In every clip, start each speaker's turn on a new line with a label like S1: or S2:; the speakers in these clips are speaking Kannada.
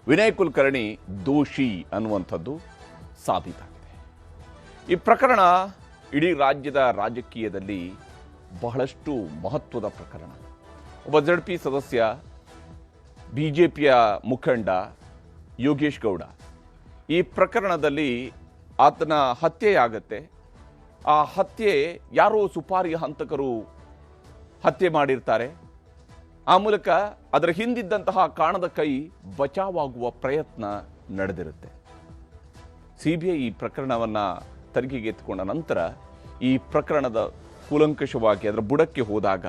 S1: ವಿನಯ್ ಕುಲಕರ್ಣಿ ದೋಷಿ ಅನ್ನುವಂಥದ್ದು ಸಾಬೀತಾಗಿದೆ. ಈ ಪ್ರಕರಣ ಇಡೀ ರಾಜ್ಯದ ರಾಜಕೀಯದಲ್ಲಿ ಬಹಳಷ್ಟು ಮಹತ್ವದ ಪ್ರಕರಣ. ಒಬ್ಬ ZP ಸದಸ್ಯ, BJPಯ ಮುಖಂಡ ಯೋಗೇಶ್ ಗೌಡ, ಈ ಪ್ರಕರಣದಲ್ಲಿ ಆತನ ಹತ್ಯೆಯಾಗತ್ತೆ. ಆ ಹತ್ಯೆ ಯಾರೋ ಸುಪಾರಿ ಹಂತಕರು ಹತ್ಯೆ ಮಾಡಿರ್ತಾರೆ. ಆ ಮೂಲಕ ಅದರ ಹಿಂದಿದ್ದಂತಹ ಕಾಣದ ಕೈ ಬಚಾವಾಗುವ ಪ್ರಯತ್ನ ನಡೆದಿರುತ್ತೆ. CBI ಈ ಪ್ರಕರಣವನ್ನು ತನಿಖೆಗೆ ಎತ್ತಿಕೊಂಡ ನಂತರ ಈ ಪ್ರಕರಣದ ಕೂಲಂಕಷವಾಗಿ ಅದರ ಬುಡಕ್ಕೆ ಹೋದಾಗ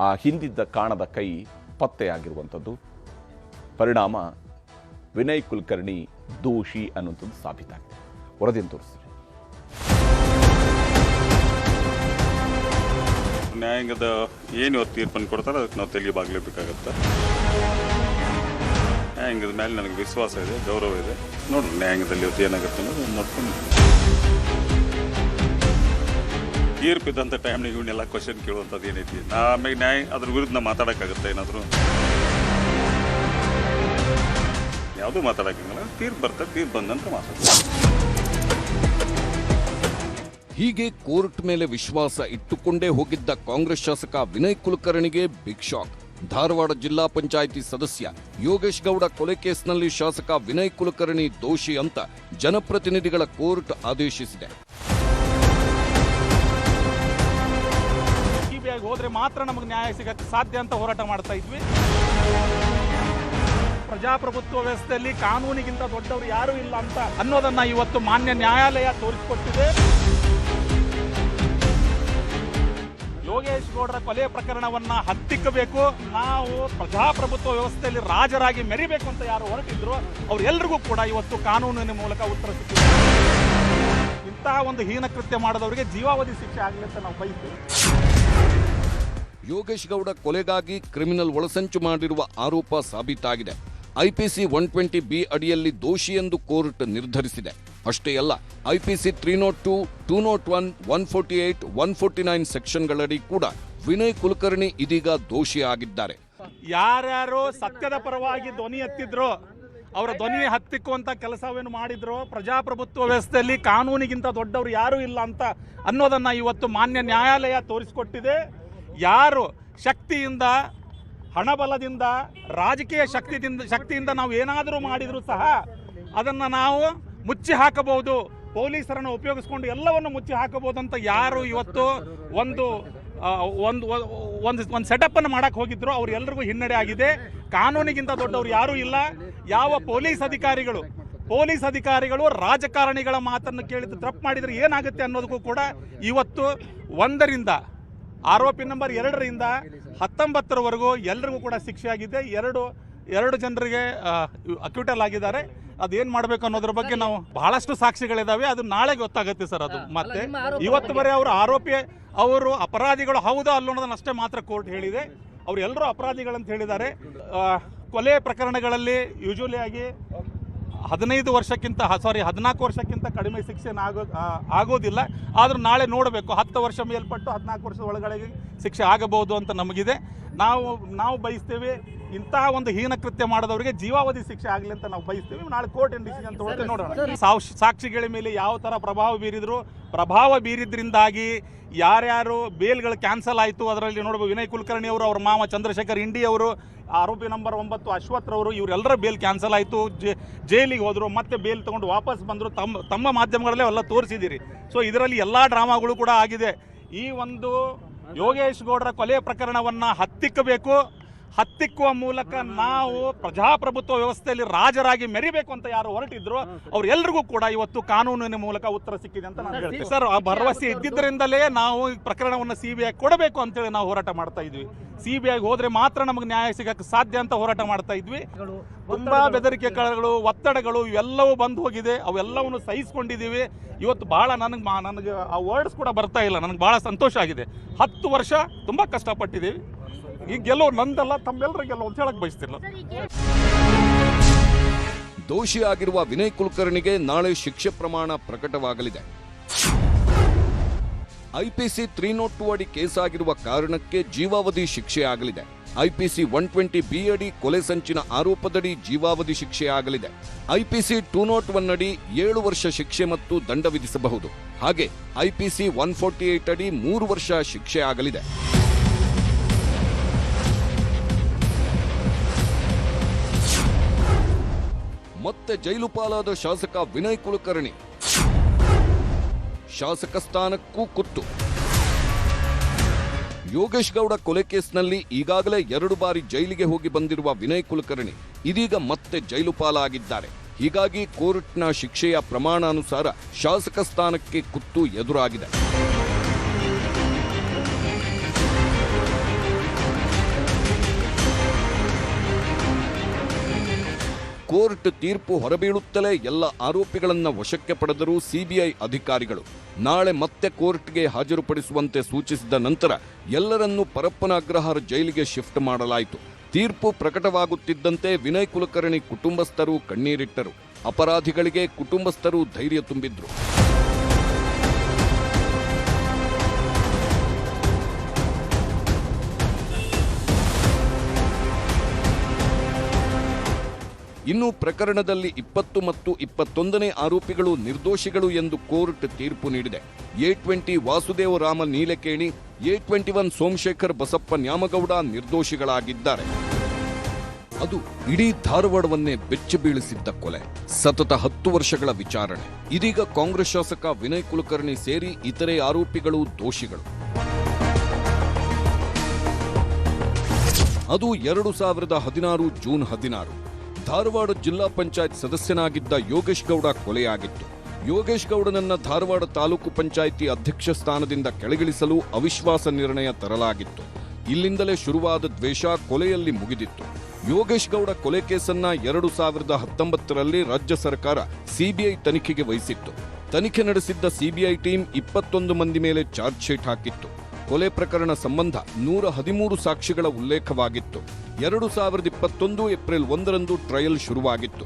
S1: ಆ ಹಿಂದಿದ್ದ ಕಾಣದ ಕೈ ಪತ್ತೆಯಾಗಿರುವಂಥದ್ದು. ಪರಿಣಾಮ ವಿನಯ್ ಕುಲಕರ್ಣಿ ದೋಷಿ ಅನ್ನುವಂಥದ್ದು ಸಾಬೀತಾಗಿದೆ. ವರದಿಯನ್ನು ತೋರಿಸ್ತಾರೆ.
S2: ನ್ಯಾಯಾಂಗದ ಏನು ಇವತ್ತು ತೀರ್ಪನ್ನು ಕೊಡ್ತಾರೆ ಅದಕ್ಕೆ ನಾವು ತೆಲಿಬಾಗಲೇಬೇಕಾಗತ್ತೆ. ನ್ಯಾಯಾಂಗದ ಮೇಲೆ ನನಗೆ ವಿಶ್ವಾಸ ಇದೆ, ಗೌರವ ಇದೆ. ನೋಡ್ರಿ ನ್ಯಾಯಾಂಗದಲ್ಲಿ ಇವತ್ತು ಏನಾಗುತ್ತೆ ಅನ್ನೋದು ನೋಡ್ಕೊಂಡು ತೀರ್ಪಿದ್ದಂಥ ಟೈಮ್ನಾಗ ಇವನ್ನೆಲ್ಲ ಕ್ವಶನ್ ಕೇಳುವಂಥದ್ದು ಏನೈತಿ, ಆಮೇಲೆ ನ್ಯಾಯ ಅದ್ರ ವಿರುದ್ಧ ನಾವು ಮಾತಾಡೋಕ್ಕಾಗುತ್ತೆ ಏನಾದರೂ? ಯಾವುದೂ ಮಾತಾಡೋಕ್ಕಾಗಲ್ಲ. ತೀರ್ಪು ಬರ್ತದೆ, ತೀರ್ಪು ಬಂದ ನಂತರ ಮಾತಾಡ್ತಾರೆ.
S3: ಹೀಗೆ ಕೋರ್ಟ್ ಮೇಲೆ ವಿಶ್ವಾಸ ಇಟ್ಟುಕೊಂಡೇ ಹೋಗಿದ್ದ ಕಾಂಗ್ರೆಸ್ ಶಾಸಕ ವಿನಯ್ ಕುಲಕರ್ಣಿಗೆ ಬಿಗ್ ಶಾಕ್. ಧಾರವಾಡ ಜಿಲ್ಲಾ ಪಂಚಾಯಿತಿ ಸದಸ್ಯ ಯೋಗೇಶ್ ಗೌಡ ಕೊಲೆ ಕೇಸ್ನಲ್ಲಿ ಶಾಸಕ ವಿನಯ್ ಕುಲಕರ್ಣಿ ದೋಷಿ ಅಂತ ಜನಪ್ರತಿನಿಧಿಗಳ ಕೋರ್ಟ್ ಆದೇಶಿಸಿದೆ.
S4: ಹೋದ್ರೆ ಮಾತ್ರ ನಮಗೆ ನ್ಯಾಯ ಸಿಗಕ್ಕೆ ಸಾಧ್ಯ ಅಂತ ಹೋರಾಟ ಮಾಡ್ತಾ ಇದ್ವಿ. ಪ್ರಜಾಪ್ರಭುತ್ವ ವ್ಯವಸ್ಥೆಯಲ್ಲಿ ಕಾನೂನಿಗಿಂತ ದೊಡ್ಡವರು ಯಾರೂ ಇಲ್ಲ ಅಂತ ಅನ್ನೋದನ್ನ ಇವತ್ತು ಮಾನ್ಯ ನ್ಯಾಯಾಲಯ ತೋರಿಸಿಕೊಟ್ಟಿದೆ. ಯೋಗೇಶ್ ಗೌಡರ ಕೊಲೆ ಪ್ರಕರಣವನ್ನ ಹತ್ತಿಕ್ಕಬೇಕು, ನಾವು ಪ್ರಜಾಪ್ರಭುತ್ವ ವ್ಯವಸ್ಥೆಯಲ್ಲಿ ರಾಜರಾಗಿ ಮೆರಿಬೇಕು ಅಂತ ಯಾರು ಹೊರಟಿದ್ರು ಅವ್ರೆಲ್ರಿಗೂ ಕೂಡ ಇವತ್ತು ಕಾನೂನಿನ ಮೂಲಕ ಉತ್ತರ ಸಿಕ್ಕಿದೆ. ಇಂತಹ ಒಂದು ಹೀನ ಕೃತ್ಯ ಮಾಡಿದವರಿಗೆ ಜೀವಾವಧಿ ಶಿಕ್ಷೆ ಆಗಲಿ ಅಂತ ನಾವು ಬಯಸ್ತೀವಿ.
S3: ಯೋಗೇಶ್ ಗೌಡ ಕೊಲೆಗಾಗಿ ಕ್ರಿಮಿನಲ್ ಒಳಸಂಚು ಮಾಡಿರುವ ಆರೋಪ ಸಾಬೀತಾಗಿದೆ. IPC 120B ಅಡಿಯಲ್ಲಿ ದೋಷಿ ಎಂದು ಕೋರ್ಟ್ ನಿರ್ಧರಿಸಿದೆ. ಅಷ್ಟೇ ಅಲ್ಲ, IPC 302, 201, 148, 149 ಸೆಕ್ಷನ್ಗಳಡಿ ಕೂಡ ವಿನಯ್ ಕುಲಕರ್ಣಿ ಇದೀಗ ದೋಷಿ ಆಗಿದ್ದಾರೆ.
S4: ಯಾರ್ಯಾರು ಸತ್ಯದ ಪರವಾಗಿ ಧ್ವನಿ ಎತ್ತಿದ್ರು, ಅವರ ಧ್ವನಿ ಹತ್ತಿಕ್ಕುವಂತ ಕೆಲಸವೇನು ಮಾಡಿದ್ರು, ಪ್ರಜಾಪ್ರಭುತ್ವ ವ್ಯವಸ್ಥೆಯಲ್ಲಿ ಕಾನೂನಿಗಿಂತ ದೊಡ್ಡವರು ಯಾರೂ ಇಲ್ಲ ಅಂತ ಅನ್ನೋದನ್ನ ಇವತ್ತು ಮಾನ್ಯ ನ್ಯಾಯಾಲಯ ತೋರಿಸಿಕೊಟ್ಟಿದೆ. ಯಾರು ಶಕ್ತಿಯಿಂದ, ಹಣಬಲದಿಂದ, ರಾಜಕೀಯ ಶಕ್ತಿಯಿಂದ ನಾವು ಏನಾದರೂ ಮಾಡಿದರೂ ಸಹ ಅದನ್ನು ನಾವು ಮುಚ್ಚಿ ಹಾಕಬಹುದು, ಪೊಲೀಸರನ್ನು ಉಪಯೋಗಿಸ್ಕೊಂಡು ಎಲ್ಲವನ್ನು ಮುಚ್ಚಿ ಹಾಕಬಹುದು ಅಂತ ಯಾರು ಇವತ್ತು ಒಂದು ಸೆಟಪ್ ಅನ್ನು ಮಾಡಕ್ಕೆ ಹೋಗಿದ್ರು ಅವ್ರೆಲ್ಲರಿಗೂ ಹಿನ್ನಡೆ ಆಗಿದೆ. ಕಾನೂನಿಗಿಂತ ದೊಡ್ಡವರು ಯಾರೂ ಇಲ್ಲ. ಯಾವ ಪೊಲೀಸ್ ಅಧಿಕಾರಿಗಳು ರಾಜಕಾರಣಿಗಳ ಮಾತನ್ನು ಕೇಳಿದ್ದು ತಪ್ಪು ಮಾಡಿದರೆ ಏನಾಗುತ್ತೆ ಅನ್ನೋದಕ್ಕೂ ಕೂಡ ಇವತ್ತು 1ರಿಂದ ಆರೋಪಿ ನಂಬರ್ 2ರಿಂದ 19ರವರೆಗೂ ಎಲ್ಲರಿಗೂ ಕೂಡ ಶಿಕ್ಷೆ ಆಗಿದೆ. ಎರಡು ಜನರಿಗೆ ಅಕ್ಯೂಟಲ್ ಆಗಿದ್ದಾರೆ. ಅದೇನು ಮಾಡಬೇಕು ಅನ್ನೋದ್ರ ಬಗ್ಗೆ ನಾವು ಬಹಳಷ್ಟು ಸಾಕ್ಷಿಗಳಿದಾವೆ. ಅದು ನಾಳೆ ಗೊತ್ತಾಗುತ್ತೆ ಸರ್. ಅದು ಮತ್ತೆ ಇವತ್ತು ಬರೀ ಅವರು ಅಪರಾಧಿಗಳು ಹೌದಾ ಅಲ್ಲೋ ಅನ್ನೋದನ್ನ ಅಷ್ಟೇ ಮಾತ್ರ ಕೋರ್ಟ್ ಹೇಳಿದೆ. ಅವ್ರು ಎಲ್ಲರೂ ಅಪರಾಧಿಗಳಂತ ಹೇಳಿದ್ದಾರೆ. ಕೊಲೆ ಪ್ರಕರಣಗಳಲ್ಲಿ ಯೂಶುವಲಿ ಆಗಿ 14 ವರ್ಷಕ್ಕಿಂತ ಕಡಿಮೆ ಶಿಕ್ಷೆ ಆಗೋದಿಲ್ಲ. ಆದರೂ ನಾಳೆ ನೋಡಬೇಕು, 10 ವರ್ಷ ಮೇಲ್ಪಟ್ಟು 14 ವರ್ಷದ ಒಳಗಡೆ ಶಿಕ್ಷೆ ಆಗಬಹುದು ಅಂತ ನಮಗಿದೆ. ನಾವು ಬಯಸ್ತೇವೆ ಇಂತಹ ಒಂದು ಹೀನ ಕೃತ್ಯ ಮಾಡಿದವರಿಗೆ ಜೀವಾವಧಿ ಶಿಕ್ಷೆ ಆಗಲಿ ಅಂತ ನಾವು ಬಯಸ್ತೇವೆ. ನಾಳೆ ಕೋರ್ಟ್ ಏನು ಡಿಸಿಷನ್ ತಗೊಳ್ತೇವೆ ನೋಡೋಣ. ಸಾಕ್ಷಿಗಳ ಮೇಲೆ ಯಾವ ಥರ ಪ್ರಭಾವ ಬೀರಿದ್ರಿಂದಾಗಿ ಯಾರ್ಯಾರು ಬೇಲ್ಗಳು ಕ್ಯಾನ್ಸಲ್ ಆಯಿತು ಅದರಲ್ಲಿ ನೋಡಬಹುದು. ವಿನಯ್ ಕುಲಕರ್ಣಿ ಅವರು, ಅವ್ರ ಮಾವ ಚಂದ್ರಶೇಖರ್ ಇಂಡಿ ಅವರು, ಆರೋಪಿ ನಂಬರ್ 9 ಅಶ್ವಥ್ ರವರು, ಇವರೆಲ್ಲರ ಬೇಲ್ ಕ್ಯಾನ್ಸಲ್ ಆಯಿತು. ಜೈಲಿಗೆ ಹೋದರು, ಮತ್ತೆ ಬೇಲ್ ತೊಗೊಂಡು ವಾಪಸ್ ಬಂದರು. ತಮ್ಮ ಮಾಧ್ಯಮಗಳಲ್ಲೇ ಎಲ್ಲ ತೋರಿಸಿದ್ದೀರಿ. ಸೊ ಇದರಲ್ಲಿ ಎಲ್ಲ ಡ್ರಾಮಾಗಳು ಕೂಡ ಆಗಿದೆ. ಈ ಒಂದು ಯೋಗೇಶ್ ಗೌಡರ ಕೊಲೆ ಪ್ರಕರಣವನ್ನು ಹತ್ತಿಕ್ಕುವ ಮೂಲಕ ನಾವು ಪ್ರಜಾಪ್ರಭುತ್ವ ವ್ಯವಸ್ಥೆಯಲ್ಲಿ ರಾಜರಾಗಿ ಮೆರಿಬೇಕು ಅಂತ ಯಾರು ಹೊರಟಿದ್ರು ಅವ್ರೆಲ್ರಿಗೂ ಕೂಡ ಇವತ್ತು ಕಾನೂನಿನ ಮೂಲಕ ಉತ್ತರ ಸಿಕ್ಕಿದೆ ಅಂತ ನಾನು ಹೇಳ್ತೀನಿ ಸರ್. ಆ ಭರವಸೆ ಇದ್ದಿದ್ದರಿಂದಲೇ ನಾವು ಈ ಪ್ರಕರಣವನ್ನು CBI ಕೊಡಬೇಕು ಅಂತೇಳಿ ನಾವು ಹೋರಾಟ ಮಾಡ್ತಾ ಇದ್ವಿ. CBI ಹೋದ್ರೆ ಮಾತ್ರ ನಮಗೆ ನ್ಯಾಯ ಸಿಗಕ್ಕೆ ಸಾಧ್ಯ ಅಂತ ಹೋರಾಟ ಮಾಡ್ತಾ ಇದ್ವಿ. ತುಂಬಾ ಬೆದರಿಕೆಗಳು, ಒತ್ತಡಗಳು ಇವೆಲ್ಲವೂ ಬಂದು ಹೋಗಿದೆ. ಅವೆಲ್ಲವನ್ನು ಸಹಿಸ್ಕೊಂಡಿದ್ದೀವಿ. ಇವತ್ತು ಬಹಳ ನನಗೆ ಆ ವರ್ಡ್ಸ್ ಕೂಡ ಬರ್ತಾ ಇಲ್ಲ. ನನಗೆ ಬಹಳ ಸಂತೋಷ ಆಗಿದೆ. 10 ವರ್ಷ ತುಂಬಾ ಕಷ್ಟಪಟ್ಟಿದ್ದೀವಿ. ಈ ಗೆಲುವು ನಂದಲ್ಲ, ತಮ್ಮೆಲ್ಲರ ಗೆಲುವು ಅಂತ ಹೇಳಕ್ ಬಯಸ್ತಿಲ್ಲ.
S3: ದೋಷಿಯಾಗಿರುವ ವಿನಯ್ ಕುಲಕರ್ಣಿಗೆ ನಾಳೆ ಶಿಕ್ಷೆ ಪ್ರಮಾಣ ಪ್ರಕಟವಾಗಲಿದೆ. IPC 302 ಅಡಿ ಕೇಸಾಗಿರುವ ಕಾರಣಕ್ಕೆ ಜೀವಾವಧಿ ಶಿಕ್ಷೆ ಆಗಲಿದೆ. ಐಪಿಸಿ 120B ಅಡಿ ಕೊಲೆ ಸಂಚಿನ ಆರೋಪದಡಿ ಜೀವಾವಧಿ ಶಿಕ್ಷೆಯಾಗಲಿದೆ. ಐಪಿಸಿ 201 ಅಡಿ 7 ವರ್ಷ ಶಿಕ್ಷೆ ಮತ್ತು ದಂಡ ವಿಧಿಸಬಹುದು. ಹಾಗೆ ಐಪಿಸಿ 148 ಅಡಿ 3 ವರ್ಷ ಶಿಕ್ಷೆ ಆಗಲಿದೆ. ಮತ್ತೆ ಜೈಲು ಪಾಲಾದ ಶಾಸಕ ವಿನಯ್ ಕುಲಕರ್ಣಿ. ಶಾಸಕ ಸ್ಥಾನಕ್ಕೂ ಕುತ್ತು. ಯೋಗೇಶ್ ಗೌಡ ಕೊಲೆ ಕೇಸ್ನಲ್ಲಿ ಈಗಾಗಲೇ 2 ಬಾರಿ ಜೈಲಿಗೆ ಹೋಗಿ ಬಂದಿರುವ ವಿನಯ್ ಕುಲಕರ್ಣಿ ಇದೀಗ ಮತ್ತೆ ಜೈಲು ಪಾಲಾಗಿದ್ದಾರೆ. ಹೀಗಾಗಿ ಕೋರ್ಟ್ನ ಶಿಕ್ಷೆಯ ಪ್ರಮಾಣಾನುಸಾರ ಶಾಸಕ ಸ್ಥಾನಕ್ಕೆ ಕುತ್ತು ಎದುರಾಗಿದೆ. ಕೋರ್ಟ್ ತೀರ್ಪು ಹೊರಬೀಳುತ್ತಲೇ ಎಲ್ಲ ಆರೋಪಿಗಳನ್ನ ವಶಕ್ಕೆ ಪಡೆದರು ಸಿಬಿಐ ಅಧಿಕಾರಿಗಳು. ನಾಳೆ ಮತ್ತೆ ಕೋರ್ಟ್ಗೆ ಹಾಜರುಪಡಿಸುವಂತೆ ಸೂಚಿಸಿದ ನಂತರ ಎಲ್ಲರನ್ನೂ ಪರಪ್ಪನ ಅಗ್ರಹಾರ ಜೈಲಿಗೆ ಶಿಫ್ಟ್ ಮಾಡಲಾಯಿತು. ತೀರ್ಪು ಪ್ರಕಟವಾಗುತ್ತಿದ್ದಂತೆ ವಿನಯ್ ಕುಲಕರ್ಣಿ ಕುಟುಂಬಸ್ಥರು ಕಣ್ಣೀರಿಟ್ಟರು. ಅಪರಾಧಿಗಳಿಗೆ ಕುಟುಂಬಸ್ಥರು ಧೈರ್ಯ ತುಂಬಿದ್ರು. ಇನ್ನು ಪ್ರಕರಣದಲ್ಲಿ 20 ಮತ್ತು 21ನೇ ಆರೋಪಿಗಳು ನಿರ್ದೋಷಿಗಳು ಎಂದು ಕೋರ್ಟ್ ತೀರ್ಪು ನೀಡಿದೆ. A20 Vasudeva Rama ನೀಲಕೇಣಿ, A21 Somashekar Basappa Nyamagouda ನಿರ್ದೋಷಿಗಳಾಗಿದ್ದಾರೆ. ಅದು ಇಡೀ ಧಾರವಾಡವನ್ನೇ ಬೆಚ್ಚಿ ಬೀಳಿಸಿದ್ದ ಕೊಲೆ. ಸತತ 10 ವರ್ಷಗಳ ವಿಚಾರಣೆ. ಇದೀಗ ಕಾಂಗ್ರೆಸ್ ಶಾಸಕ ವಿನಯ್ ಕುಲಕರ್ಣಿ ಸೇರಿ ಇತರೆ ಆರೋಪಿಗಳು ದೋಷಿಗಳು. ಅದು 2016 ಜೂನ್ 16 ಧಾರವಾಡ ಜಿಲ್ಲಾ ಪಂಚಾಯತ್ ಸದಸ್ಯನಾಗಿದ್ದ ಯೋಗೇಶ್ ಗೌಡ ಕೊಲೆಯಾಗಿತ್ತು. ಯೋಗೇಶ್ ಗೌಡನನ್ನ ಧಾರವಾಡ ತಾಲೂಕು ಪಂಚಾಯಿತಿ ಅಧ್ಯಕ್ಷ ಸ್ಥಾನದಿಂದ ಕೆಳಗಿಳಿಸಲು ಅವಿಶ್ವಾಸ ನಿರ್ಣಯ ತರಲಾಗಿತ್ತು. ಇಲ್ಲಿಂದಲೇ ಶುರುವಾದ ದ್ವೇಷ ಕೊಲೆಯಲ್ಲಿ ಮುಗಿದಿತ್ತು. ಯೋಗೇಶ್ ಗೌಡ ಕೊಲೆ ಕೇಸನ್ನ 2019ರಲ್ಲಿ ರಾಜ್ಯ ಸರ್ಕಾರ ಸಿಬಿಐ ತನಿಖೆಗೆ ವಹಿಸಿತ್ತು. ತನಿಖೆ ನಡೆಸಿದ್ದ ಸಿಬಿಐ ಟೀಮ್ 21 ಮಂದಿ ಮೇಲೆ ಚಾರ್ಜ್ ಶೀಟ್ ಹಾಕಿತ್ತು. ಕೊಲೆ ಪ್ರಕರಣ ಸಂಬಂಧ 113 ಸಾಕ್ಷಿಗಳ ಉಲ್ಲೇಖವಾಗಿತ್ತು. 2021 ಏಪ್ರಿಲ್ 1ರಂದು ಟ್ರಯಲ್ ಶುರುವಾಗಿತ್ತು.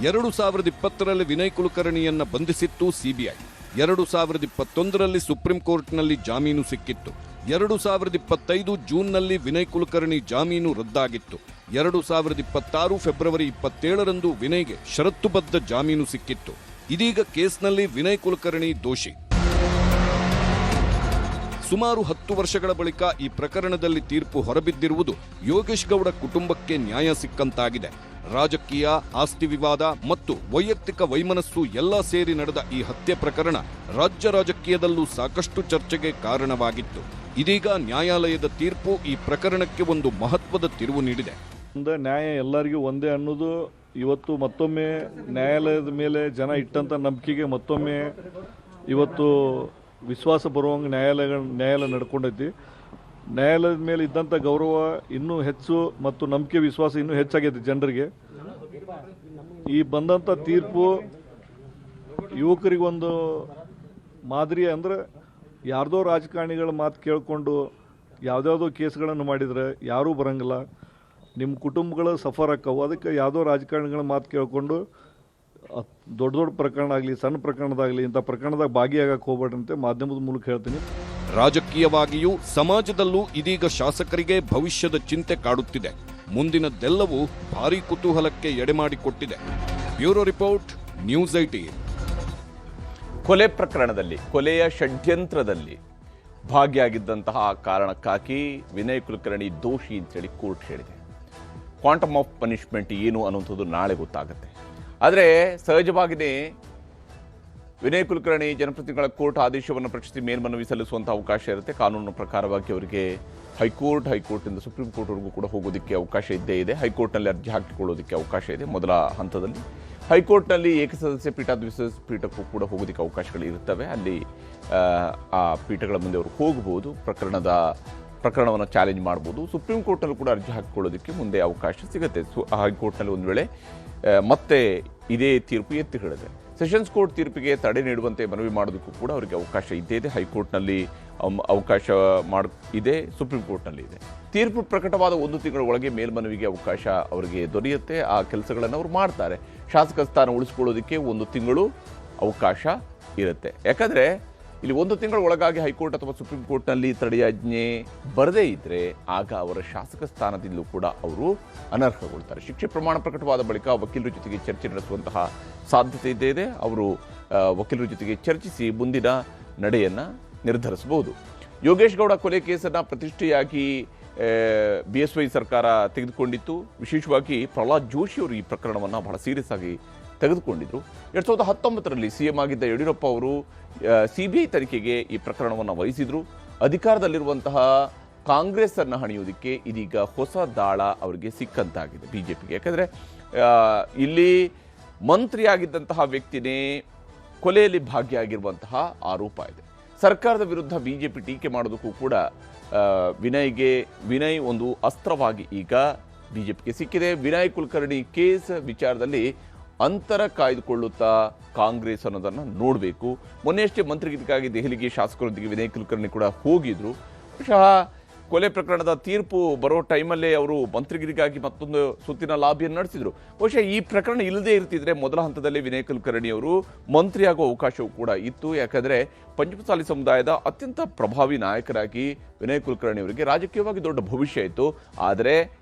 S3: ಎರಡು 2020ರಲ್ಲಿ ವಿನಯ್ ಕುಲಕರ್ಣಿಯನ್ನ ಬಂಧಿಸಿತ್ತು ಸಿಬಿಐ. 2021ರಲ್ಲಿ ಸುಪ್ರೀಂ ಕೋರ್ಟ್ನಲ್ಲಿ ಜಾಮೀನು ಸಿಕ್ಕಿತ್ತು. 2025 ಜೂನ್ನಲ್ಲಿ ವಿನಯ್ ಕುಲಕರ್ಣಿ ಜಾಮೀನು ರದ್ದಾಗಿತ್ತು. 2026 ಫೆಬ್ರವರಿ 27ರಂದು ವಿನಯ್ಗೆ ಷರತ್ತುಬದ್ಧ ಜಾಮೀನು ಸಿಕ್ಕಿತ್ತು. ಇದೀಗ ಕೇಸ್ನಲ್ಲಿ ವಿನಯ್ ಕುಲಕರ್ಣಿ ದೋಷಿ. ಸುಮಾರು 10 ವರ್ಷಗಳ ಬಳಿಕ ಈ ಪ್ರಕರಣದಲ್ಲಿ ತೀರ್ಪು ಹೊರಬಿದ್ದಿರುವುದು ಯೋಗೇಶ್ ಗೌಡ ಕುಟುಂಬಕ್ಕೆ ನ್ಯಾಯ ಸಿಕ್ಕಂತಾಗಿದೆ. ರಾಜಕೀಯ, ಆಸ್ತಿ ವಿವಾದ ಮತ್ತು ವೈಯಕ್ತಿಕ ವೈಮನಸ್ಸು ಎಲ್ಲ ಸೇರಿ ನಡೆದ ಈ ಹತ್ಯೆ ಪ್ರಕರಣ ರಾಜ್ಯ ರಾಜಕೀಯದಲ್ಲೂ ಸಾಕಷ್ಟು ಚರ್ಚೆಗೆ ಕಾರಣವಾಗಿತ್ತು. ಇದೀಗ ನ್ಯಾಯಾಲಯದ ತೀರ್ಪು ಈ ಪ್ರಕರಣಕ್ಕೆ ಒಂದು ಮಹತ್ವದ ತಿರುವು ನೀಡಿದೆ.
S5: ನ್ಯಾಯ ಎಲ್ಲರಿಗೂ ಒಂದೇ ಅನ್ನೋದು ಇವತ್ತು ಮತ್ತೊಮ್ಮೆ ನ್ಯಾಯಾಲಯದ ಮೇಲೆ ಜನ ಇಟ್ಟಂಥ ನಂಬಿಕೆಗೆ ಮತ್ತೊಮ್ಮೆ ಇವತ್ತು ವಿಶ್ವಾಸ ಬರುವಂಗೆ ನ್ಯಾಯಾಲಯ ನಡ್ಕೊಂಡೈತಿ. ನ್ಯಾಯಾಲಯದ ಮೇಲೆ ಇದ್ದಂಥ ಗೌರವ ಇನ್ನೂ ಹೆಚ್ಚು ಮತ್ತು ನಂಬಿಕೆ ವಿಶ್ವಾಸ ಇನ್ನೂ ಹೆಚ್ಚಾಗೈತಿ ಜನರಿಗೆ. ಈ ಬಂದಂಥ ತೀರ್ಪು ಯುವಕರಿಗೊಂದು ಮಾದರಿ. ಅಂದರೆ ಯಾರ್ದೋ ರಾಜಕಾರಣಿಗಳ ಮಾತು ಕೇಳಿಕೊಂಡು ಯಾವುದ್ಯಾವುದೋ ಕೇಸ್ಗಳನ್ನು ಮಾಡಿದರೆ ಯಾರೂ ಬರೋಂಗಿಲ್ಲ. ನಿಮ್ಮ ಕುಟುಂಬಗಳು ಸಫರ್ ಆಕ್ಕವು. ಅದಕ್ಕೆ ಯಾವುದೋ ರಾಜಕಾರಣಿಗಳ ಮಾತು ಕೇಳಿಕೊಂಡು ದೊಡ್ಡ ದೊಡ್ಡ ಪ್ರಕರಣ ಆಗಲಿ, ಸಣ್ಣ ಪ್ರಕರಣದಾಗಲಿ, ಇಂಥ ಪ್ರಕರಣದಾಗ ಭಾಗಿಯಾಗಕ್ಕೆ ಹೋಗ್ಬೇಡ್ರಂತೆ ಮಾಧ್ಯಮದ ಮೂಲಕ ಹೇಳ್ತೀನಿ.
S3: ರಾಜಕೀಯವಾಗಿಯೂ ಸಮಾಜದಲ್ಲೂ ಇದೀಗ ಶಾಸಕರಿಗೆ ಭವಿಷ್ಯದ ಚಿಂತೆ ಕಾಡುತ್ತಿದೆ. ಮುಂದಿನದ್ದೆಲ್ಲವೂ ಭಾರೀ ಕುತೂಹಲಕ್ಕೆ ಎಡೆಮಾಡಿಕೊಟ್ಟಿದೆ. Bureau report, news 18.
S1: ಕೊಲೆ ಪ್ರಕರಣದಲ್ಲಿ, ಕೊಲೆಯ ಷಡ್ಯಂತ್ರದಲ್ಲಿ ಭಾಗಿಯಾಗಿದ್ದಂತಹ ಕಾರಣಕ್ಕಾಗಿ ವಿನಯ್ ಕುಲಕರ್ಣಿ ದೋಷಿ ಅಂತೇಳಿ ಕೋರ್ಟ್ ಹೇಳಿದೆ. ಕ್ವಾಂಟಮ್ ಆಫ್ ಪನಿಷ್ಮೆಂಟ್ ಏನು ಅನ್ನುವಂಥದ್ದು ನಾಳೆ ಗೊತ್ತಾಗುತ್ತೆ. ಆದರೆ ಸಹಜವಾಗಿಯೇ ವಿನಯ್ ಕುಲಕರ್ಣಿ ಜನಪ್ರತಿನಿಧಿಗಳ ಕೋರ್ಟ್ ಆದೇಶವನ್ನು ಪ್ರಶ್ನಿಸಿ ಮೇಲ್ಮನವಿ ಸಲ್ಲಿಸುವಂಥ ಅವಕಾಶ ಇರುತ್ತೆ. ಕಾನೂನು ಪ್ರಕಾರವಾಗಿ ಅವರಿಗೆ ಹೈಕೋರ್ಟಿಂದ ಸುಪ್ರೀಂ ಕೋರ್ಟ್ವರೆಗೂ ಕೂಡ ಹೋಗೋದಕ್ಕೆ ಅವಕಾಶ ಇದ್ದೇ ಇದೆ. ಹೈಕೋರ್ಟ್ನಲ್ಲಿ ಅರ್ಜಿ ಹಾಕಿಕೊಳ್ಳೋದಕ್ಕೆ ಅವಕಾಶ ಇದೆ. ಮೊದಲ ಹಂತದಲ್ಲಿ ಹೈಕೋರ್ಟ್ನಲ್ಲಿ ಏಕಸದಸ್ಯ ಪೀಠ, ದ್ವಿಸದಸ್ಯ ಪೀಠಕ್ಕೂ ಕೂಡ ಹೋಗೋದಕ್ಕೆ ಅವಕಾಶಗಳು ಇರ್ತವೆ. ಅಲ್ಲಿ ಆ ಪೀಠಗಳ ಮುಂದೆ ಅವರು ಹೋಗಬಹುದು, ಪ್ರಕರಣವನ್ನು ಚಾಲೆಂಜ್ ಮಾಡ್ಬೋದು. ಸುಪ್ರೀಂ ಕೋರ್ಟ್ನಲ್ಲೂ ಕೂಡ ಅರ್ಜಿ ಹಾಕಿಕೊಳ್ಳೋದಕ್ಕೆ ಮುಂದೆ ಅವಕಾಶ ಸಿಗುತ್ತೆ. ಹೈಕೋರ್ಟ್ನಲ್ಲಿ ಒಂದು ವೇಳೆ ಮತ್ತೆ ಇದೇ ತೀರ್ಪು ಎತ್ತಿ ಹಿಡಿದೆ. ಸೆಷನ್ಸ್ ಕೋರ್ಟ್ ತೀರ್ಪಿಗೆ ತಡೆ ನೀಡುವಂತೆ ಮನವಿ ಮಾಡೋದಕ್ಕೂ ಕೂಡ ಅವರಿಗೆ ಅವಕಾಶ ಇದ್ದೇ ಇದೆ. ಹೈಕೋರ್ಟ್ನಲ್ಲಿ ಅವಕಾಶ ಇದೆ, ಸುಪ್ರೀಂ ಕೋರ್ಟ್ನಲ್ಲಿ ಇದೆ. ತೀರ್ಪು ಪ್ರಕಟವಾದ 1 ತಿಂಗಳ ಒಳಗೆ ಮೇಲ್ಮನವಿಗೆ ಅವಕಾಶ ಅವರಿಗೆ ದೊರೆಯುತ್ತೆ. ಆ ಕೆಲಸಗಳನ್ನು ಅವರು ಮಾಡ್ತಾರೆ. ಶಾಸಕ ಸ್ಥಾನ ಉಳಿಸ್ಕೊಳ್ಳೋದಕ್ಕೆ 1 ತಿಂಗಳು ಅವಕಾಶ ಇರುತ್ತೆ. ಯಾಕಂದರೆ ಇಲ್ಲಿ 1 ತಿಂಗಳ ಒಳಗಾಗಿ ಹೈಕೋರ್ಟ್ ಅಥವಾ ಸುಪ್ರೀಂ ಕೋರ್ಟ್ನಲ್ಲಿ ತಡೆಯಾಜ್ಞೆ ಬರದೇ ಇದ್ದರೆ ಆಗ ಅವರ ಶಾಸಕ ಸ್ಥಾನದಿಂದಲೂ ಕೂಡ ಅವರು ಅನರ್ಹಗೊಳ್ತಾರೆ. ಶಿಕ್ಷೆ ಪ್ರಮಾಣ ಪ್ರಕಟವಾದ ಬಳಿಕ ವಕೀಲರ ಜೊತೆಗೆ ಚರ್ಚೆ ನಡೆಸುವಂತಹ ಸಾಧ್ಯತೆ ಇದೆ. ಅವರು ವಕೀಲರ ಜೊತೆಗೆ ಚರ್ಚಿಸಿ ಮುಂದಿನ ನಡೆಯನ್ನು ನಿರ್ಧರಿಸಬಹುದು. ಯೋಗೇಶ್ ಗೌಡ ಕೊಲೆ ಕೇಸನ್ನು ಪ್ರತಿಷ್ಠೆಯಾಗಿ BSY ಸರ್ಕಾರ ತೆಗೆದುಕೊಂಡಿತ್ತು. ವಿಶೇಷವಾಗಿ ಪ್ರಹ್ಲಾದ್ ಜೋಶಿ ಅವರು ಈ ಪ್ರಕರಣವನ್ನು ಬಹಳ ಸೀರಿಯಸ್ ಆಗಿ ತೆಗೆದುಕೊಂಡಿದ್ರು. 2019ರಲ್ಲಿ CM ಆಗಿದ್ದ ಯಡಿಯೂರಪ್ಪ ಅವರು CBI ತನಿಖೆಗೆ ಈ ಪ್ರಕರಣವನ್ನು ವಹಿಸಿದ್ರು. ಅಧಿಕಾರದಲ್ಲಿರುವಂತಹ ಕಾಂಗ್ರೆಸ್ ಅನ್ನು ಹಣಿಯೋದಕ್ಕೆ ಇದೀಗ ಹೊಸ ದಾಳ ಅವರಿಗೆ ಸಿಕ್ಕಂತಾಗಿದೆ BJPಗೆ. ಯಾಕಂದರೆ ಇಲ್ಲಿ ಮಂತ್ರಿಯಾಗಿದ್ದಂತಹ ವ್ಯಕ್ತಿನೇ ಕೊಲೆಯಲ್ಲಿ ಭಾಗಿಯಾಗಿರುವಂತಹ ಆರೋಪ ಇದೆ. ಸರ್ಕಾರದ ವಿರುದ್ಧ BJP ಟೀಕೆ ಮಾಡೋದಕ್ಕೂ ಕೂಡ ವಿನಯ್ ಒಂದು ಅಸ್ತ್ರವಾಗಿ ಈಗ BJPಗೆ ಸಿಕ್ಕಿದೆ. ವಿನಯ್ ಕುಲಕರ್ಣಿ ಕೇಸ್ ವಿಚಾರದಲ್ಲಿ ಅಂತರ ಕಾಯ್ದುಕೊಳ್ಳುತ್ತಾ ಕಾಂಗ್ರೆಸ್ ಅನ್ನೋದನ್ನು ನೋಡಬೇಕು. ಮೊನ್ನೆಯಷ್ಟೇ ಮಂತ್ರಿಗಿರಿಗಾಗಿ ದೆಹಲಿಗೆ ಶಾಸಕರೊಂದಿಗೆ ವಿನಯ್ ಕುಲಕರ್ಣಿ ಕೂಡ ಹೋಗಿದ್ರು. ಬಹುಶಃ ಕೊಲೆ ಪ್ರಕರಣದ ತೀರ್ಪು ಬರೋ ಟೈಮಲ್ಲೇ ಅವರು ಮಂತ್ರಿಗಿರಿಗಾಗಿ ಮತ್ತೊಂದು ಸುತ್ತಿನ ಲಾಬಿಯನ್ನು ನಡೆಸಿದರು. ಬಹುಶಃ ಈ ಪ್ರಕರಣ ಇಲ್ಲದೇ ಇರ್ತಿದ್ರೆ ಮೊದಲ ಹಂತದಲ್ಲಿ ವಿನಯ್ ಕುಲಕರ್ಣಿ ಅವರು ಮಂತ್ರಿಯಾಗುವ ಅವಕಾಶವೂ ಕೂಡ ಇತ್ತು. ಯಾಕಂದರೆ ಪಂಚಮಸಾಲಿ ಸಮುದಾಯದ ಅತ್ಯಂತ ಪ್ರಭಾವಿ ನಾಯಕರಾಗಿ ವಿನಯ್ ಕುಲಕರ್ಣಿ ಅವರಿಗೆ ರಾಜಕೀಯವಾಗಿ ದೊಡ್ಡ ಭವಿಷ್ಯ ಇತ್ತು. ಆದರೆ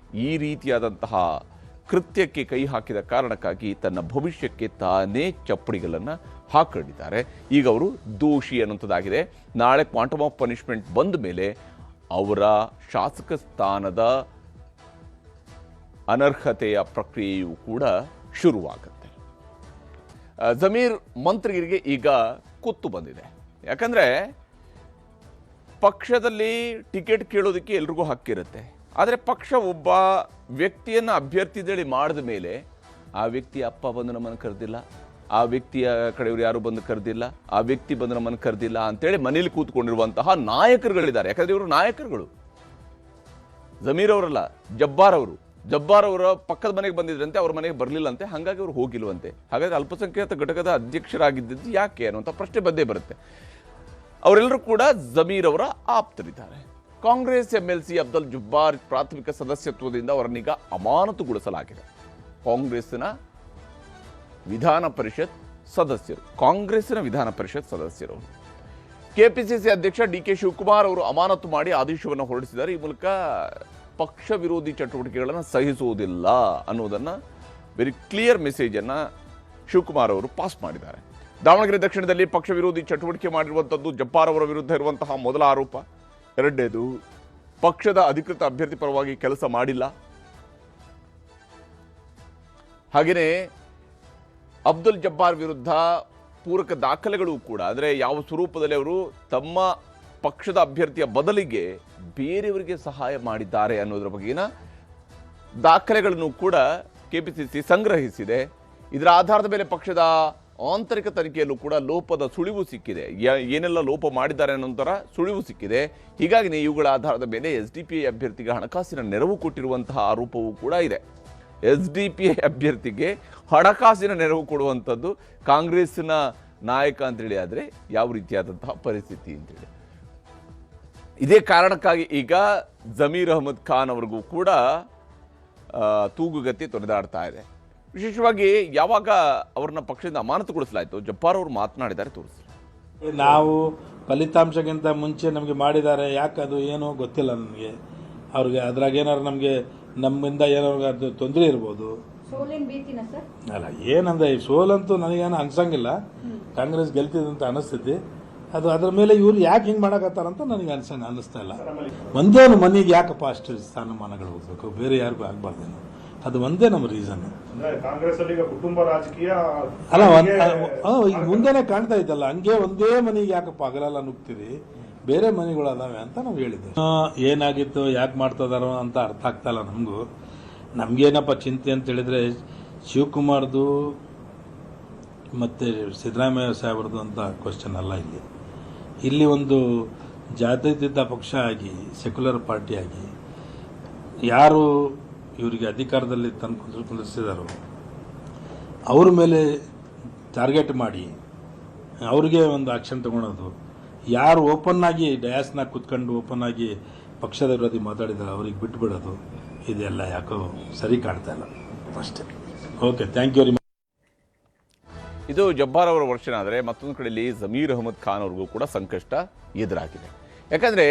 S1: ಈ ರೀತಿಯಾದಂತಹ ಕೃತ್ಯಕ್ಕೆ ಕೈ ಹಾಕಿದ ಕಾರಣಕ್ಕಾಗಿ ತನ್ನ ಭವಿಷ್ಯಕ್ಕೆ ತಾನೇ ಚಪ್ಪಡಿಗಳನ್ನು ಹಾಕೊಂಡಿದ್ದಾರೆ. ಈಗ ಅವರು ದೋಷಿ ಅನ್ನುವಂಥದ್ದಾಗಿದೆ. ನಾಳೆ ಕ್ವಾಂಟಮ್ ಆಫ್ ಪನಿಷ್ಮೆಂಟ್ ಬಂದ ಮೇಲೆ ಅವರ ಶಾಸಕ ಸ್ಥಾನದ ಅನರ್ಹತೆಯ ಪ್ರಕ್ರಿಯೆಯೂ ಕೂಡ ಶುರುವಾಗುತ್ತೆ. ಜಮೀರ್ ಮಂತ್ರಿಗಿರಿಗೆ ಈಗ ಕುತ್ತು ಬಂದಿದೆ. ಯಾಕಂದರೆ ಪಕ್ಷದಲ್ಲಿ ಟಿಕೆಟ್ ಕೇಳೋದಕ್ಕೆ ಎಲ್ರಿಗೂ ಹಕ್ಕಿರುತ್ತೆ. ಆದರೆ ಪಕ್ಷ ಒಬ್ಬ ವ್ಯಕ್ತಿಯನ್ನು ಅಭ್ಯರ್ಥಿದೇಳಿ ಮಾಡಿದ ಮೇಲೆ ಆ ವ್ಯಕ್ತಿಯ ಅಪ್ಪ ಬಂದು ನಮ್ಮನ್ನು ಕರೆದಿಲ್ಲ, ಆ ವ್ಯಕ್ತಿಯ ಕಡೆಯವರು ಯಾರು ಬಂದು ಕರೆದಿಲ್ಲ, ಆ ವ್ಯಕ್ತಿ ಬಂದು ನಮ್ಮನ್ನು ಕರೆದಿಲ್ಲ ಅಂತೇಳಿ ಮನೇಲಿ ಕೂತ್ಕೊಂಡಿರುವಂತಹ ನಾಯಕರುಗಳಿದ್ದಾರೆ. ಯಾಕಂದರೆ ಇವರು ನಾಯಕರುಗಳು. ಜಮೀರ್ ಅವರಲ್ಲ, ಜಬ್ಬಾರ್ ಅವರ ಪಕ್ಕದ ಮನೆಗೆ ಬಂದಿದ್ರಂತೆ, ಅವ್ರ ಮನೆಗೆ ಬರಲಿಲ್ಲಂತೆ, ಹಾಗಾಗಿ ಅವರು ಹೋಗಿಲ್ವಂತೆ. ಹಾಗಾದರೆ ಅಲ್ಪಸಂಖ್ಯಾತ ಘಟಕದ ಅಧ್ಯಕ್ಷರಾಗಿದ್ದದ್ದು ಯಾಕೆ ಅನ್ನುವಂಥ ಪ್ರಶ್ನೆ ಬಂದೇ ಬರುತ್ತೆ. ಅವರೆಲ್ಲರೂ ಕೂಡ ಜಮೀರ್ ಅವರ ಆಪ್ತರಿದ್ದಾರೆ. ಕಾಂಗ್ರೆಸ್ MLC ಅಬ್ದುಲ್ ಜಬ್ಬಾರ್ ಪ್ರಾಥಮಿಕ ಸದಸ್ಯತ್ವದಿಂದ ಅವರನ್ನೀಗ ಅಮಾನತುಗೊಳಿಸಲಾಗಿದೆ. ಕಾಂಗ್ರೆಸ್ಸಿನ ವಿಧಾನ ಪರಿಷತ್ ಸದಸ್ಯರು KPCC ಅಧ್ಯಕ್ಷ DK ಶಿವಕುಮಾರ್ ಅವರು ಅಮಾನತು ಮಾಡಿ ಆದೇಶವನ್ನು ಹೊರಡಿಸಿದ್ದಾರೆ. ಈ ಮೂಲಕ ಪಕ್ಷ ವಿರೋಧಿ ಚಟುವಟಿಕೆಗಳನ್ನು ಸಹಿಸುವುದಿಲ್ಲ ಅನ್ನೋದನ್ನು ವೆರಿ ಕ್ಲಿಯರ್ ಮೆಸೇಜನ್ನು ಶಿವಕುಮಾರ್ ಅವರು ಪಾಸ್ ಮಾಡಿದ್ದಾರೆ. ದಾವಣಗೆರೆ ದಕ್ಷಿಣದಲ್ಲಿ ಪಕ್ಷ ವಿರೋಧಿ ಚಟುವಟಿಕೆ ಮಾಡಿರುವಂಥದ್ದು ಜಬ್ಬಾರ್ ಅವರ ವಿರುದ್ಧ ಇರುವಂತಹ ಮೊದಲ ಆರೋಪ. ಎರಡನೇದು, ಪಕ್ಷದ ಅಧಿಕೃತ ಅಭ್ಯರ್ಥಿ ಪರವಾಗಿ ಕೆಲಸ ಮಾಡಿಲ್ಲ. ಹಾಗೆಯೇ ಅಬ್ದುಲ್ ಜಬ್ಬಾರ್ ವಿರುದ್ಧ ಪೂರಕ ದಾಖಲೆಗಳು ಕೂಡ, ಅಂದರೆ ಯಾವ ಸ್ವರೂಪದಲ್ಲಿ ಅವರು ತಮ್ಮ ಪಕ್ಷದ ಅಭ್ಯರ್ಥಿಯ ಬದಲಿಗೆ ಬೇರೆಯವರಿಗೆ ಸಹಾಯ ಮಾಡಿದ್ದಾರೆ ಅನ್ನೋದರ ಬಗೆಗಿನ ದಾಖಲೆಗಳನ್ನು ಕೂಡ KPCC ಸಂಗ್ರಹಿಸಿದೆ. ಇದರ ಆಧಾರದ ಮೇಲೆ ಪಕ್ಷದ ಆಂತರಿಕ ತನಿಖೆಯಲ್ಲೂ ಕೂಡ ಲೋಪದ ಸುಳಿವು ಸಿಕ್ಕಿದೆ. ಏನೆಲ್ಲ ಲೋಪ ಮಾಡಿದ್ದಾರೆ ಅನ್ನೋಂಥರ ಸುಳಿವು ಸಿಕ್ಕಿದೆ. ಹೀಗಾಗಿ ಇವುಗಳ ಆಧಾರದ ಮೇಲೆ SDPI ಅಭ್ಯರ್ಥಿಗೆ ಹಣಕಾಸಿನ ನೆರವು ಕೊಟ್ಟಿರುವಂತಹ ಆರೋಪವೂ ಕೂಡ ಇದೆ. SDPI ಅಭ್ಯರ್ಥಿಗೆ ಹಣಕಾಸಿನ ನೆರವು ಕೊಡುವಂಥದ್ದು ಕಾಂಗ್ರೆಸ್ಸಿನ ನಾಯಕ ಅಂತೇಳಿ ಆದರೆ ಯಾವ ರೀತಿಯಾದಂತಹ ಪರಿಸ್ಥಿತಿ ಅಂತೇಳಿ. ಇದೇ ಕಾರಣಕ್ಕಾಗಿ ಈಗ ಜಮೀರ್ ಅಹಮದ್ ಖಾನ್ ಅವ್ರಿಗೂ ಕೂಡ ತೂಗುಗತಿ ತೊರೆದಾಡ್ತಾ ಇದೆ. ವಿಶೇಷವಾಗಿ ಯಾವಾಗ ಅವ್ರನ್ನ ಪಕ್ಷದಿಂದ ಅಮಾನತುಗೊಳಿಸಲಾಯಿತು, ಜಬ್ಬಾರ್ ಅವರು ಮಾತನಾಡಿದ್ದಾರೆ, ತೋರಿಸಿ.
S6: ನಾವು ಫಲಿತಾಂಶಕ್ಕಿಂತ ಮುಂಚೆ ನಮಗೆ ಮಾಡಿದ್ದಾರೆ, ಯಾಕೆ ಅದು ಏನೋ ಗೊತ್ತಿಲ್ಲ ನನಗೆ. ಅವ್ರಿಗೆ ಅದ್ರಾಗ ಏನಾದ್ರು ನಮಗೆ ನಮ್ಮಿಂದ ಏನಾದ್ರು ಅದು ತೊಂದರೆ ಇರ್ಬೋದು. ಅಲ್ಲ, ಏನಂದ್ರೆ ಈ ಸೋಲಂತೂ ನನಗೇನು ಅನ್ಸಂಗಿಲ್ಲ. ಕಾಂಗ್ರೆಸ್ ಗೆಲ್ತಿದಂತ ಅನಿಸ್ತೈತಿ. ಅದು ಅದ್ರ ಮೇಲೆ ಇವ್ರು ಯಾಕೆ ಹಿಂಗೆ ಮಾಡಕತ್ತಾರಂತ ನನಗೆ ಅನಿಸ್ತಾ ಇಲ್ಲ. ಒಂದೇ ಮನೆಗೆ ಯಾಕಪ್ಪ ಅಷ್ಟು ಸ್ಥಾನಮಾನಗಳು ಹೋಗ್ಬೇಕು, ಬೇರೆ ಯಾರಿಗೂ ಆಗ್ಬಾರ್ದೇನು, ಅದು ಒಂದೇ ನಮ್ಮ ರೀಸನ್.
S5: ಕುಟುಂಬ ರಾಜಕೀಯ
S6: ಅಲ್ಲ, ಈಗ ಮುಂದೆನೆ ಕಾಣ್ತಾ ಇದ್ದಲ್ಲ, ಹಂಗೆ ಒಂದೇ ಮನೆಗೆ ಯಾಕಪ್ಪ ಹಗಲೆಲ್ಲ ನುಗ್ತೀರಿ, ಬೇರೆ ಮನೆಗಳು ಅದಾವೆ ಅಂತ ನಾವು ಹೇಳಿದ್ದೆ. ಏನಾಗಿತ್ತು, ಯಾಕೆ ಮಾಡ್ತಿದಾರೋ ಅಂತ ಅರ್ಥ ಆಗ್ತಾ ಇಲ್ಲ ನಮಗೂ. ನಮಗೇನಪ್ಪ ಚಿಂತೆ ಅಂತ ಹೇಳಿದ್ರೆ ಶಿವಕುಮಾರ್ದು ಮತ್ತು ಸಿದ್ದರಾಮಯ್ಯ ಸಾಹೇಬ್ರದ್ದು ಅಂತ ಕ್ವಶನ್ ಅಲ್ಲ. ಇಲ್ಲಿ ಒಂದು ಜಾತ್ಯತೀತ ಪಕ್ಷ ಆಗಿ, ಸೆಕ್ಯುಲರ್ ಪಾರ್ಟಿ ಆಗಿ ಯಾರು ಇವರಿಗೆ ಅಧಿಕಾರದಲ್ಲಿ ತಂದು ಕುಂದಿರಿಸಿದಾರೋ ಅವ್ರ ಮೇಲೆ ಟಾರ್ಗೆಟ್ ಮಾಡಿ ಅವ್ರಿಗೆ ಒಂದು ಆಕ್ಷನ್ ತಗೊಳೋದು, ಯಾರು ಓಪನ್ ಆಗಿ ಡಯಾಸ್ನಾಗ ಕುತ್ಕೊಂಡು ಓಪನ್ ಆಗಿ ಪಕ್ಷದ ವಿರೋಧಿ ಮಾತಾಡಿದಾರೆ ಅವ್ರಿಗೆ ಬಿಟ್ಬಿಡೋದು, ಇದೆಲ್ಲ ಯಾಕೋ ಸರಿ ಕಾಣ್ತಾ ಇಲ್ಲ ಅಷ್ಟೇ. Okay, thank you very much.
S1: ಇದು ಜಬ್ಬಾರ್ ಅವರ ವರ್ಷನ್ ಆದರೆ ಮತ್ತೊಂದು ಕಡೆಯಲ್ಲಿ ಜಮೀರ್ ಅಹಮದ್ ಖಾನ್ ಅವ್ರಿಗೂ ಕೂಡ ಸಂಕಷ್ಟ ಎದುರಾಗಿದೆ. ಯಾಕಂದರೆ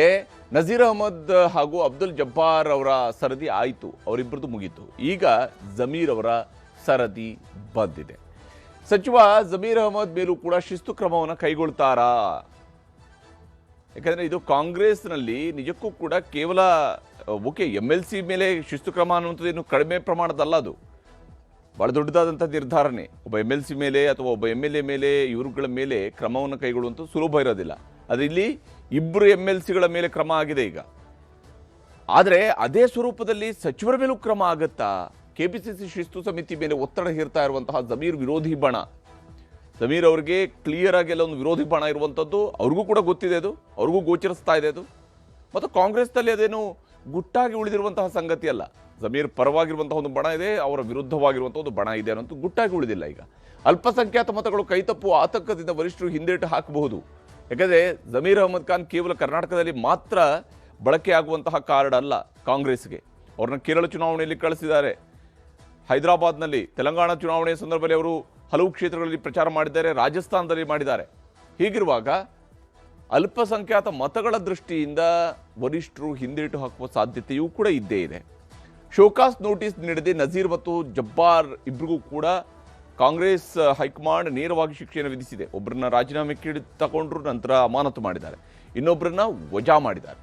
S1: ನಜೀರ್ ಅಹಮದ್ ಹಾಗೂ ಅಬ್ದುಲ್ ಜಬ್ಬಾರ್ ಅವರ ಸರದಿ ಆಯಿತು, ಅವರಿಬ್ಬರದು ಮುಗೀತು. ಈಗ ಜಮೀರ್ ಅವರ ಸರದಿ ಬಂದಿದೆ. ಸಚಿವ ಜಮೀರ್ ಅಹಮದ್ ಮೇಲೂ ಕೂಡ ಶಿಸ್ತು ಕ್ರಮವನ್ನು ಕೈಗೊಳ್ತಾರಾ? ಯಾಕಂದರೆ ಇದು ಕಾಂಗ್ರೆಸ್ನಲ್ಲಿ ನಿಜಕ್ಕೂ ಕೂಡ ಕೇವಲ ಓಕೆ MLC ಮೇಲೆ ಶಿಸ್ತು ಕ್ರಮ ಅನ್ನುವಂಥದ್ದು ಏನು ಕಡಿಮೆ ಪ್ರಮಾಣದಲ್ಲ, ಅದು ಭಾಳ ದೊಡ್ಡದಾದಂಥ ನಿರ್ಧಾರನೇ. ಒಬ್ಬ MLC ಮೇಲೆ ಅಥವಾ ಒಬ್ಬ MLA ಮೇಲೆ ಇವರುಗಳ ಮೇಲೆ ಕ್ರಮವನ್ನು ಕೈಗೊಳ್ಳುವಂಥದ್ದು ಸುಲಭ ಇರೋದಿಲ್ಲ. ಅದು ಇಲ್ಲಿ ಇಬ್ಬರು MLCಗಳ ಮೇಲೆ ಕ್ರಮ ಆಗಿದೆ ಈಗ. ಆದರೆ ಅದೇ ಸ್ವರೂಪದಲ್ಲಿ ಸಚಿವರ ಮೇಲೂ ಕ್ರಮ ಆಗುತ್ತಾ? KPCC ಶಿಸ್ತು ಸಮಿತಿ ಮೇಲೆ ಒತ್ತಡ ಹೇರ್ತಾ ಇರುವಂತಹ ಜಮೀರ್ ವಿರೋಧಿ ಬಣ, ಜಮೀರ್ ಅವರಿಗೆ ಕ್ಲಿಯರ್ ಆಗಿ ಎಲ್ಲ ಒಂದು ವಿರೋಧಿ ಬಣ ಇರುವಂಥದ್ದು ಅವ್ರಿಗೂ ಕೂಡ ಗೊತ್ತಿದೆ, ಅದು ಅವ್ರಿಗೂ ಗೋಚರಿಸ್ತಾ ಇದೆ ಅದು. ಮತ್ತು ಕಾಂಗ್ರೆಸ್ನಲ್ಲಿ ಅದೇನು ಗುಟ್ಟಾಗಿ ಉಳಿದಿರುವಂತಹ ಸಂಗತಿ ಅಲ್ಲ. ಜಮೀರ್ ಪರವಾಗಿರುವಂತಹ ಒಂದು ಬಣ ಇದೆ, ಅವರ ವಿರುದ್ಧವಾಗಿರುವಂಥ ಒಂದು ಬಣ ಇದೆ ಅನ್ನೋದು ಗುಟ್ಟಾಗಿ ಉಳಿದಿಲ್ಲ. ಈಗ ಅಲ್ಪಸಂಖ್ಯಾತ ಮತಗಳು ಕೈತಪ್ಪುವ ಆತಂಕದಿಂದ ವರಿಷ್ಠರು ಹಿಂದೇಟು ಹಾಕಬಹುದು. ಯಾಕಂದರೆ ಜಮೀರ್ ಅಹಮದ್ ಖಾನ್ ಕೇವಲ ಕರ್ನಾಟಕದಲ್ಲಿ ಮಾತ್ರ ಬಳಕೆ ಆಗುವಂತಹ ಕಾರ್ಡ್ ಅಲ್ಲ ಕಾಂಗ್ರೆಸ್ಗೆ. ಅವ್ರನ್ನ ಕೇರಳ ಚುನಾವಣೆಯಲ್ಲಿ ಕಳಿಸಿದ್ದಾರೆ, ಹೈದರಾಬಾದ್ನಲ್ಲಿ, ತೆಲಂಗಾಣ ಚುನಾವಣೆಯ ಸಂದರ್ಭದಲ್ಲಿ ಅವರು ಹಲವು ಕ್ಷೇತ್ರಗಳಲ್ಲಿ ಪ್ರಚಾರ ಮಾಡಿದ್ದಾರೆ, ರಾಜಸ್ಥಾನದಲ್ಲಿ ಮಾಡಿದ್ದಾರೆ. ಹೀಗಿರುವಾಗ ಅಲ್ಪಸಂಖ್ಯಾತ ಮತಗಳ ದೃಷ್ಟಿಯಿಂದ ವರಿಷ್ಠರು ಹಿಂದೇಟು ಹಾಕುವ ಸಾಧ್ಯತೆಯೂ ಕೂಡ ಇದ್ದೇ ಇದೆ. ಶೋಕಾಸ್ ನೋಟಿಸ್ ನೀಡದೆ ನಜೀರ್ ಮತ್ತು ಜಬ್ಬಾರ್ ಇಬ್ಬರಿಗೂ ಕೂಡ ಕಾಂಗ್ರೆಸ್ ಹೈಕಮಾಂಡ್ ನೇರವಾಗಿ ಶಿಕ್ಷೆಯನ್ನು ವಿಧಿಸಿದೆ. ಒಬ್ಬರನ್ನ ರಾಜೀನಾಮೆ ಕೇಳಿ ತಗೊಂಡ್ರು, ನಂತರ ಅಮಾನತು ಮಾಡಿದ್ದಾರೆ, ಇನ್ನೊಬ್ಬರನ್ನ ವಜಾ ಮಾಡಿದ್ದಾರೆ.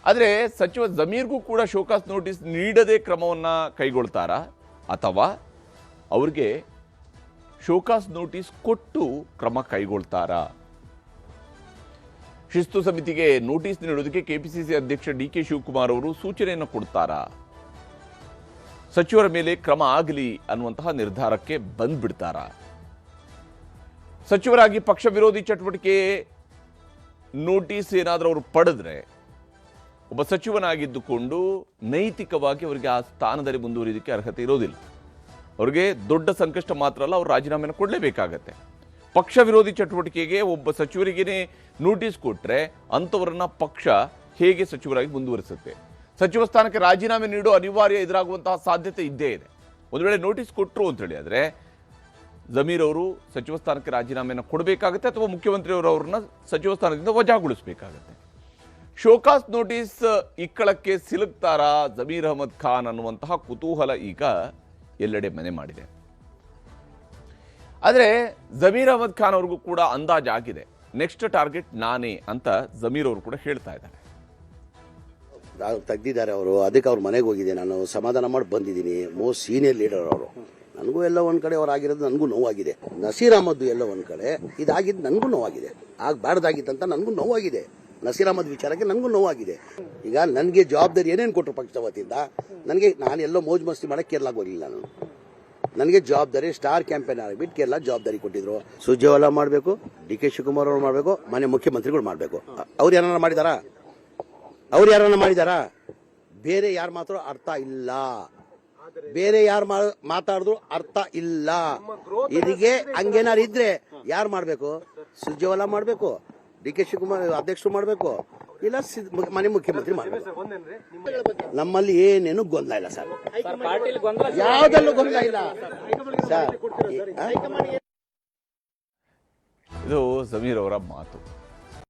S1: ಆದರೆ ಸಚಿವ ಜಮೀರ್ಗೂ ಕೂಡ ಶೋಕಾಸ್ ನೋಟಿಸ್ ನೀಡದೆ ಕ್ರಮವನ್ನು ಕೈಗೊಳ್ತಾರಾ ಅಥವಾ ಅವ್ರಿಗೆ ಶೋಕಾಸ್ ನೋಟಿಸ್ ಕೊಟ್ಟು ಕ್ರಮ ಕೈಗೊಳ್ತಾರಾ? ಶಿಸ್ತು ಸಮಿತಿಗೆ ನೋಟಿಸ್ ನೀಡೋದಕ್ಕೆ KPCC ಅಧ್ಯಕ್ಷ DK ಶಿವಕುಮಾರ್ ಅವರು ಸೂಚನೆಯನ್ನು ಕೊಡ್ತಾರಾ? ಸಚಿವರ ಮೇಲೆ ಕ್ರಮ ಆಗಲಿ ಅನ್ನುವಂತಹ ನಿರ್ಧಾರಕ್ಕೆ ಬಂದ್ಬಿಡ್ತಾರಾ? ಸಚಿವರಾಗಿ ಪಕ್ಷ ವಿರೋಧಿ ಚಟುವಟಿಕೆ ನೋಟಿಸ್ ಏನಾದರೂ ಅವರು ಪಡೆದ್ರೆ ಒಬ್ಬ ಸಚಿವನಾಗಿದ್ದುಕೊಂಡು ನೈತಿಕವಾಗಿ ಅವರಿಗೆ ಆ ಸ್ಥಾನದಲ್ಲಿ ಮುಂದುವರಿಯೋದಕ್ಕೆ ಅರ್ಹತೆ ಇರೋದಿಲ್ಲ. ಅವರಿಗೆ ದೊಡ್ಡ ಸಂಕಷ್ಟ ಮಾತ್ರ ಅಲ್ಲ, ಅವರು ರಾಜೀನಾಮೆಯನ್ನು ಕೊಡಲೇಬೇಕಾಗತ್ತೆ. ಪಕ್ಷ ವಿರೋಧಿ ಚಟುವಟಿಕೆಗೆ ಒಬ್ಬ ಸಚಿವರಿಗೇನೆ ನೋಟಿಸ್ ಕೊಟ್ಟರೆ ಅಂಥವರನ್ನ ಪಕ್ಷ ಹೇಗೆ ಸಚಿವರಾಗಿ ಮುಂದುವರಿಸುತ್ತೆ? ಸಚಿವ ಸ್ಥಾನಕ್ಕೆ ರಾಜೀನಾಮೆ ನೀಡೋ ಅನಿವಾರ್ಯ ಎದುರಾಗುವಂತಹ ಸಾಧ್ಯತೆ ಇದ್ದೇ ಇದೆ. ಒಂದು ವೇಳೆ ನೋಟಿಸ್ ಕೊಟ್ಟರು ಅಂತೇಳಿ ಆದರೆ ಜಮೀರ್ ಅವರು ಸಚಿವ ಸ್ಥಾನಕ್ಕೆ ರಾಜೀನಾಮೆಯನ್ನು ಕೊಡಬೇಕಾಗತ್ತೆ ಅಥವಾ ಮುಖ್ಯಮಂತ್ರಿಯವರು ಅವ್ರನ್ನ ಸಚಿವ ಸ್ಥಾನದಿಂದ ವಜಾಗೊಳಿಸಬೇಕಾಗತ್ತೆ. ಶೋಕಾಸ್ ನೋಟಿಸ್ ಇಕ್ಕಳಕ್ಕೆ ಸಿಲುಕ್ತಾರಾ ಜಮೀರ್ ಅಹಮದ್ ಖಾನ್ ಅನ್ನುವಂತಹ ಕುತೂಹಲ ಈಗ ಎಲ್ಲೆಡೆ ಮನೆ ಮಾಡಿದೆ. ಆದರೆ ಜಮೀರ್ ಅಹಮದ್ ಖಾನ್ ಅವ್ರಿಗೂ ಕೂಡ ಅಂದಾಜಾಗಿದೆ, ನೆಕ್ಸ್ಟ್ ಟಾರ್ಗೆಟ್ ನಾನೇ ಅಂತ ಜಮೀರ್ ಅವರು ಕೂಡ ಹೇಳ್ತಾ ಇದ್ದಾರೆ.
S7: ತೆಗ್ದಿದ್ದಾರೆ ಅವರು, ಅದಕ್ಕೆ ಅವ್ರ ಮನೆಗೆ ಹೋಗಿದೆ, ನಾನು ಸಮಾಧಾನ ಮಾಡಿ ಬಂದಿದ್ದೀನಿ. ಮೋಸ್ಟ್ ಸೀನಿಯರ್ ಲೀಡರ್ ಅವರು. ನನಗೂ ಎಲ್ಲ ಒಂದ್ ಕಡೆ ಅವ್ರು ಆಗಿರೋದು ನನಗೂ ನೋವಾಗಿದೆ. ನಸೀರ್ ಅಹಮದ್ ಎಲ್ಲ ಒಂದ್ ಕಡೆ ಇದಾಗಿದ್ದು ನನಗೂ ನೋವಾಗಿದೆ, ಆಗಬಾರ್ದಾಗಿತ್ತಂತ ನನಗೂ ನೋವಾಗಿದೆ. ನಸೀರ್ ಅಹಮದ್ ವಿಚಾರಕ್ಕೆ ನನಗೂ ನೋವಾಗಿದೆ. ಈಗ ನನಗೆ ಜವಾಬ್ದಾರಿ ಏನೇನು ಕೊಟ್ಟರು ಪಕ್ಷದ ವತಿಯಿಂದ, ನನಗೆ ನಾನು ಎಲ್ಲೋ ಮೋಜು ಮಸ್ತಿ ಮಾಡಕ್ಕೆ ಕೇರಳಕ್ಕೆ ಹೋಗಲಿಲ್ಲ. ನನಗೆ ಜವಾಬ್ದಾರಿ ಸ್ಟಾರ್ ಕ್ಯಾಂಪೇನ್ ಆಗಿಬಿಟ್ಟು ಕೇರಳ ಜವಾಬ್ದಾರಿ ಕೊಟ್ಟಿದ್ರು. ಸುರ್ಜೇವಾಲಾ ಮಾಡಬೇಕು, DK ಶಿವಕುಮಾರ್ ಅವರು ಮಾಡಬೇಕು, ಮನೆ ಮುಖ್ಯಮಂತ್ರಿಗಳು ಮಾಡಬೇಕು. ಅವ್ರು ಯಾರನ್ನ ಮಾಡಿದಾರಾ? ಬೇರೆ ಯಾರು ಮಾತ್ರ ಅರ್ಥ ಇಲ್ಲ, ಬೇರೆ ಯಾರು ಮಾತಾಡಿದ್ರು ಅರ್ಥ ಇಲ್ಲ. ಇದಕ್ಕೆ ಹಂಗೇನಾರು ಇದ್ರೆ ಯಾರು ಮಾಡಬೇಕು? ಸುರ್ಜೇವಾಲಾ ಮಾಡಬೇಕು, DK ಶಿವಕುಮಾರ್ ಅಧ್ಯಕ್ಷರು ಮಾಡಬೇಕು, ಇಲ್ಲ ಮನೆ ಮುಖ್ಯಮಂತ್ರಿ ಮಾಡಬೇಕು. ನಮ್ಮಲ್ಲಿ ಏನೇನು ಗೊಂದಲ ಇಲ್ಲ ಸರ್, ಯಾವ್ದಲ್ಲೂ ಗೊಂದಲ ಇಲ್ಲ ಸರ್.
S1: ಇದು ಜಮೀರ್ ಅವರ ಮಾತು.